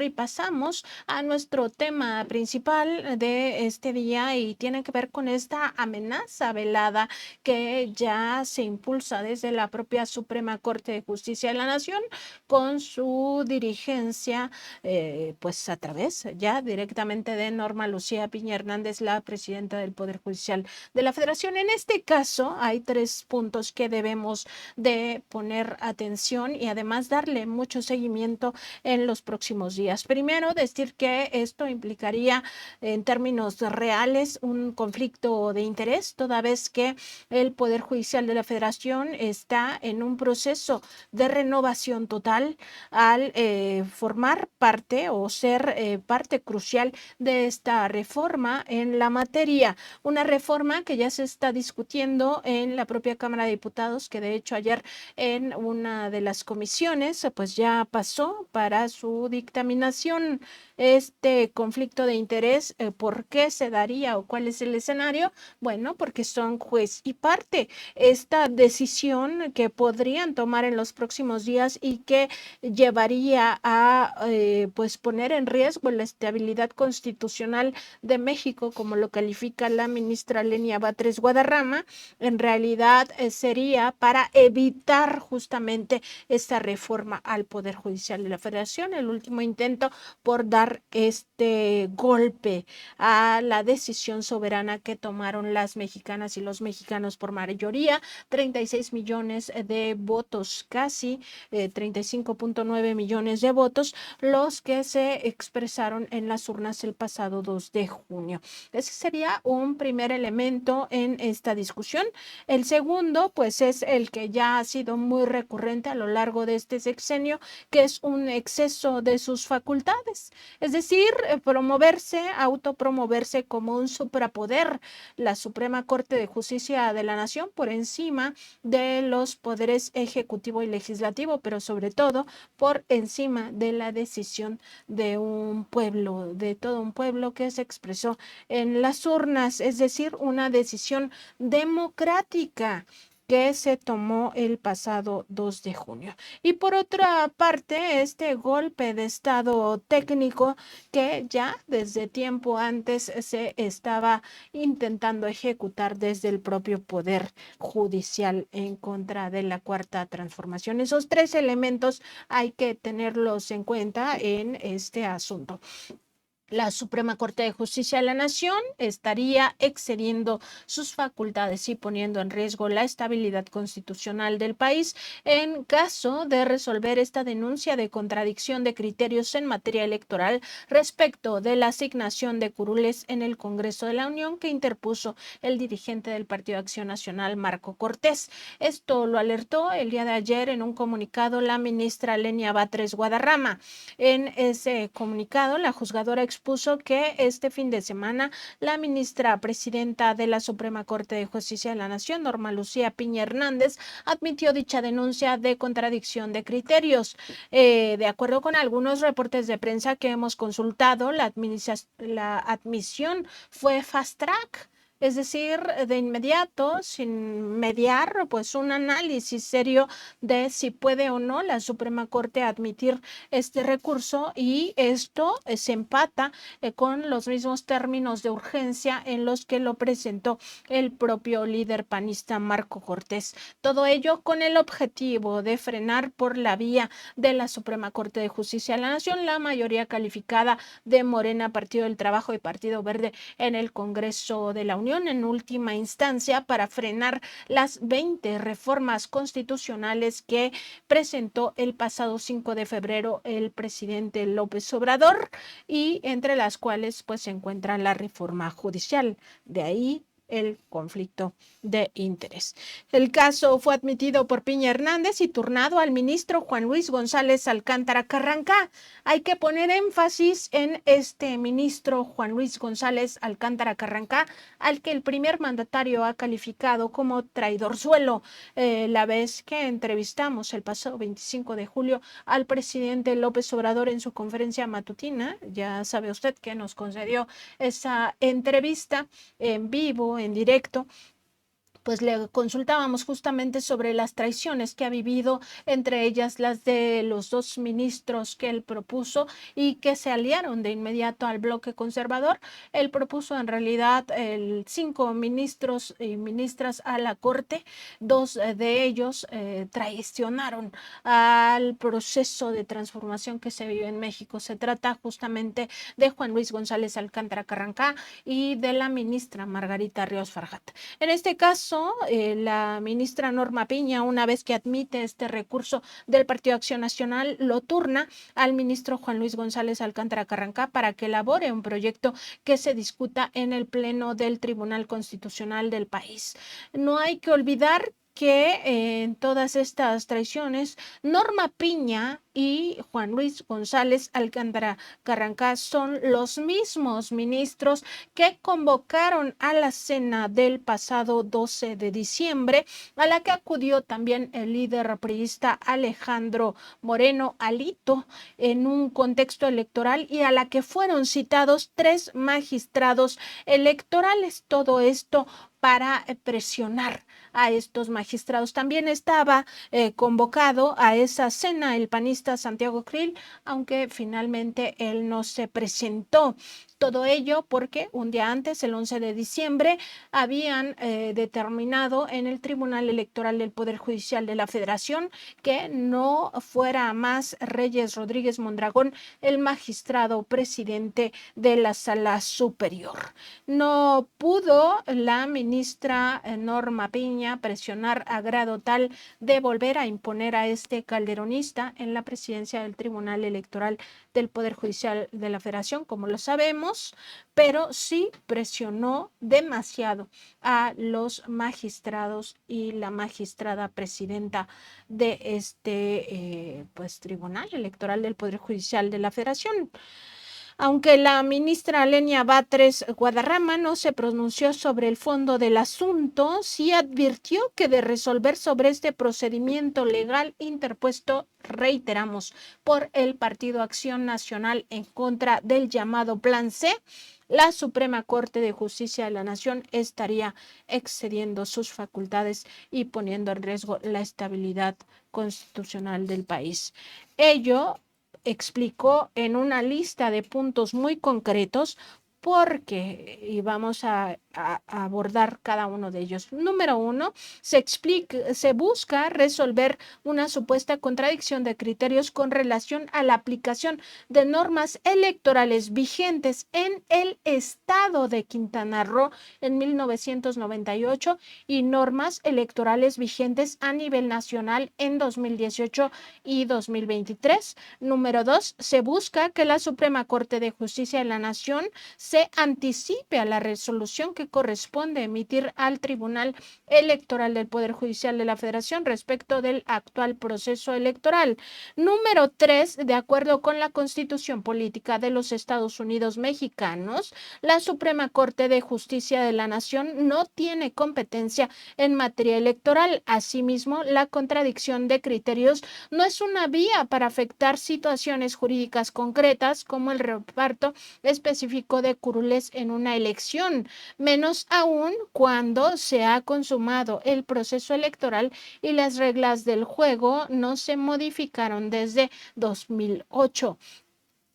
Y pasamos a nuestro tema principal de este día y tiene que ver con esta amenaza velada que ya se impulsa desde la propia Suprema Corte de Justicia de la Nación con su dirigencia, pues a través ya directamente de Norma Lucía Piña Hernández, la presidenta del Poder Judicial de la Federación. En este caso hay 3 puntos que debemos de poner atención y además darle mucho seguimiento en los próximos días. Primero, decir que esto implicaría en términos reales un conflicto de interés, toda vez que el Poder Judicial de la Federación está en un proceso de renovación total al formar parte o ser parte crucial de esta reforma en la materia. Una reforma que ya se está discutiendo en la propia Cámara de Diputados, que de hecho ayer en una de las comisiones pues ya pasó para su dictaminación. Este conflicto de interés, ¿por qué se daría o cuál es el escenario? Bueno, porque son juez y parte. Esta decisión que podrían tomar en los próximos días y que llevaría a pues poner en riesgo la estabilidad constitucional de México, como lo califica la ministra Lenia Batres Guadarrama, en realidad sería para evitar justamente esta reforma al Poder Judicial de la Federación, el último intento por dar este golpe a la decisión soberana que tomaron las mexicanas y los mexicanos por mayoría, 36 millones de votos, casi 35.9 millones de votos, los que se expresaron en las urnas el pasado 2 de junio. Ese sería un primer elemento en esta discusión. El segundo, pues es el que ya ha sido muy recurrente a lo largo de este sexenio, que es un exceso de sus facultades, es decir, promoverse, autopromoverse como un suprapoder, la Suprema Corte de Justicia de la Nación por encima de los poderes ejecutivo y legislativo, pero sobre todo por encima de la decisión de un pueblo, de todo un pueblo que se expresó en las urnas, es decir, una decisión democrática que se tomó el pasado 2 de junio. Y por otra parte, este golpe de estado técnico que ya desde tiempo antes se estaba intentando ejecutar desde el propio Poder Judicial en contra de la Cuarta Transformación. Esos 3 elementos hay que tenerlos en cuenta en este asunto. La Suprema Corte de Justicia de la Nación estaría excediendo sus facultades y poniendo en riesgo la estabilidad constitucional del país en caso de resolver esta denuncia de contradicción de criterios en materia electoral respecto de la asignación de curules en el Congreso de la Unión que interpuso el dirigente del Partido Acción Nacional, Marco Cortés. Esto lo alertó el día de ayer en un comunicado la ministra Lenia Batres Guadarrama. En ese comunicado, la juzgadora expuso que este fin de semana la ministra presidenta de la Suprema Corte de Justicia de la Nación, Norma Lucía Piña Hernández, admitió dicha denuncia de contradicción de criterios. De acuerdo con algunos reportes de prensa que hemos consultado, la admisión fue fast track. Es decir, de inmediato, sin mediar, pues un análisis serio de si puede o no la Suprema Corte admitir este recurso, y esto se empata con los mismos términos de urgencia en los que lo presentó el propio líder panista Marco Cortés. Todo ello con el objetivo de frenar por la vía de la Suprema Corte de Justicia de la Nación la mayoría calificada de Morena, Partido del Trabajo y Partido Verde en el Congreso de la Unión, en última instancia para frenar las 20 reformas constitucionales que presentó el pasado 5 de febrero el presidente López Obrador, y entre las cuales pues se encuentra la reforma judicial. De ahí el conflicto de interés. El caso fue admitido por Piña Hernández y turnado al ministro Juan Luis González Alcántara Carrancá. Hay que poner énfasis en este ministro Juan Luis González Alcántara Carrancá, al que el primer mandatario ha calificado como traidorzuelo, la vez que entrevistamos el pasado 25 de julio al presidente López Obrador en su conferencia matutina. Ya sabe usted que nos concedió esa entrevista en vivo, en directo, pues le consultábamos justamente sobre las traiciones que ha vivido, entre ellas las de los dos ministros que él propuso y que se aliaron de inmediato al bloque conservador. Él propuso en realidad 5 ministros y ministras a la Corte. 2 de ellos traicionaron al proceso de transformación que se vive en México. Se trata justamente de Juan Luis González Alcántara Carrancá y de la ministra Margarita Ríos Farjat. En este caso, la ministra Norma Piña, una vez que admite este recurso del Partido Acción Nacional, lo turna al ministro Juan Luis González Alcántara Carrancá para que elabore un proyecto que se discuta en el Pleno del Tribunal Constitucional del país. No hay que olvidar que en todas estas traiciones, Norma Piña y Juan Luis González Alcántara Carrancá son los mismos ministros que convocaron a la cena del pasado 12 de diciembre, a la que acudió también el líder priista Alejandro Moreno Alito en un contexto electoral y a la que fueron citados 3 magistrados electorales. Todo esto para presionar a estos magistrados. También estaba convocado a esa cena el panista Santiago Krill, aunque finalmente él no se presentó. Todo ello porque un día antes, el 11 de diciembre, habían determinado en el Tribunal Electoral del Poder Judicial de la Federación que no fuera más Reyes Rodríguez Mondragón el magistrado presidente de la Sala Superior. No pudo la ministra Norma Piña presionar a grado tal de volver a imponer a este calderonista en la presidencia del Tribunal Electoral del Poder Judicial de la Federación, como lo sabemos, pero sí presionó demasiado a los magistrados y la magistrada presidenta de este pues, Tribunal Electoral del Poder Judicial de la Federación. Aunque la ministra Lenia Batres Guadarrama no se pronunció sobre el fondo del asunto, sí advirtió que de resolver sobre este procedimiento legal interpuesto, reiteramos, por el Partido Acción Nacional en contra del llamado Plan C, la Suprema Corte de Justicia de la Nación estaría excediendo sus facultades y poniendo en riesgo la estabilidad constitucional del país. Ello explicó en una lista de puntos muy concretos porque, y vamos a abordar cada uno de ellos. Número 1, se busca resolver una supuesta contradicción de criterios con relación a la aplicación de normas electorales vigentes en el estado de Quintana Roo en 1998 y normas electorales vigentes a nivel nacional en 2018 y 2023. Número 2, se busca que la Suprema Corte de Justicia de la Nación se anticipe a la resolución que corresponde emitir al Tribunal Electoral del Poder Judicial de la Federación respecto del actual proceso electoral. Número 3, de acuerdo con la Constitución Política de los Estados Unidos Mexicanos, la Suprema Corte de Justicia de la Nación no tiene competencia en materia electoral. Asimismo, la contradicción de criterios no es una vía para afectar situaciones jurídicas concretas como el reparto específico de curules en una elección, menos aún cuando se ha consumado el proceso electoral y las reglas del juego no se modificaron desde 2008.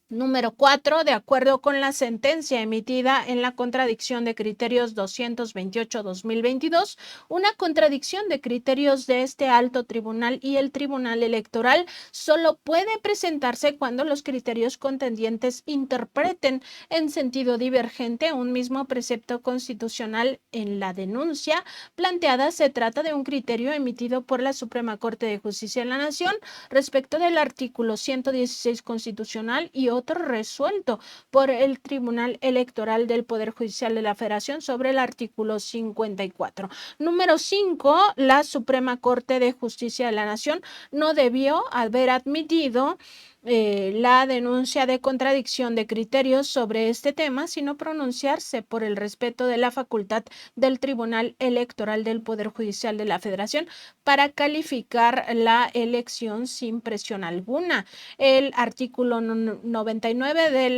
Número 4, de acuerdo con la sentencia emitida en la contradicción de criterios 228-2022, una contradicción de criterios de este alto tribunal y el Tribunal Electoral solo puede presentarse cuando los criterios contendientes interpreten en sentido divergente un mismo precepto constitucional. En la denuncia planteada se trata de un criterio emitido por la Suprema Corte de Justicia de la Nación respecto del artículo 116 constitucional y otro resuelto por el Tribunal Electoral del Poder Judicial de la Federación sobre el artículo 54. Número 5, la Suprema Corte de Justicia de la Nación no debió haber admitido la denuncia de contradicción de criterios sobre este tema, sino pronunciarse por el respeto de la facultad del Tribunal Electoral del Poder Judicial de la Federación para calificar la elección sin presión alguna. El artículo 99 de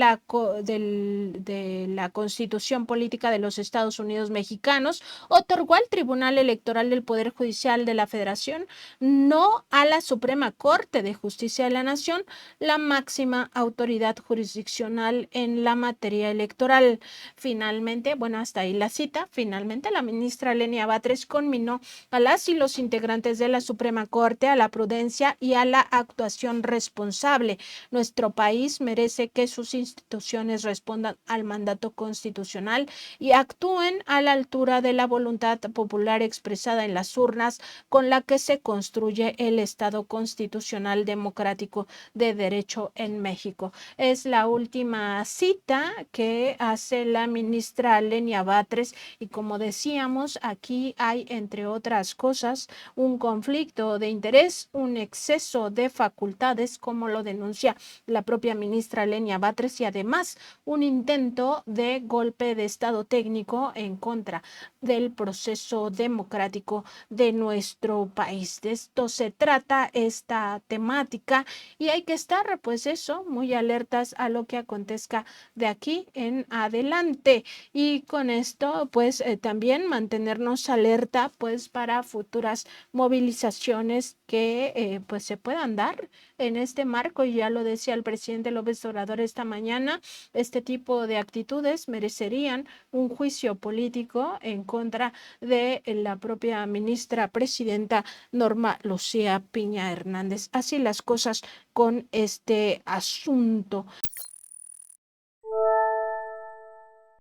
la Constitución Política de los Estados Unidos Mexicanos otorgó al Tribunal Electoral del Poder Judicial de la Federación, no a la Suprema Corte de Justicia de la Nación, la máxima autoridad jurisdiccional en la materia electoral. Finalmente, bueno, hasta ahí la cita, finalmente la ministra Lenia Batres conminó a las y los integrantes de la Suprema Corte a la prudencia y a la actuación responsable. Nuestro país merece que sus instituciones respondan al mandato constitucional y actúen a la altura de la voluntad popular expresada en las urnas, con la que se construye el Estado constitucional democrático de derecho en México. Es la última cita que hace la ministra Lenia Batres y, como decíamos, aquí hay, entre otras cosas, un conflicto de interés, un exceso de facultades, como lo denuncia la propia ministra Lenia Batres, y además un intento de golpe de Estado técnico en contra del proceso democrático de nuestro país. De esto se trata esta temática y hay que estar, pues eso, muy alertas a lo que acontezca de aquí en adelante. Y con esto, pues también mantenernos alerta, pues para futuras movilizaciones que pues se puedan dar en este marco. Y ya lo decía el presidente López Obrador esta mañana, este tipo de actitudes merecerían un juicio político en contra de la propia ministra presidenta Norma Lucía Piña Hernández. Así las cosas con este asunto.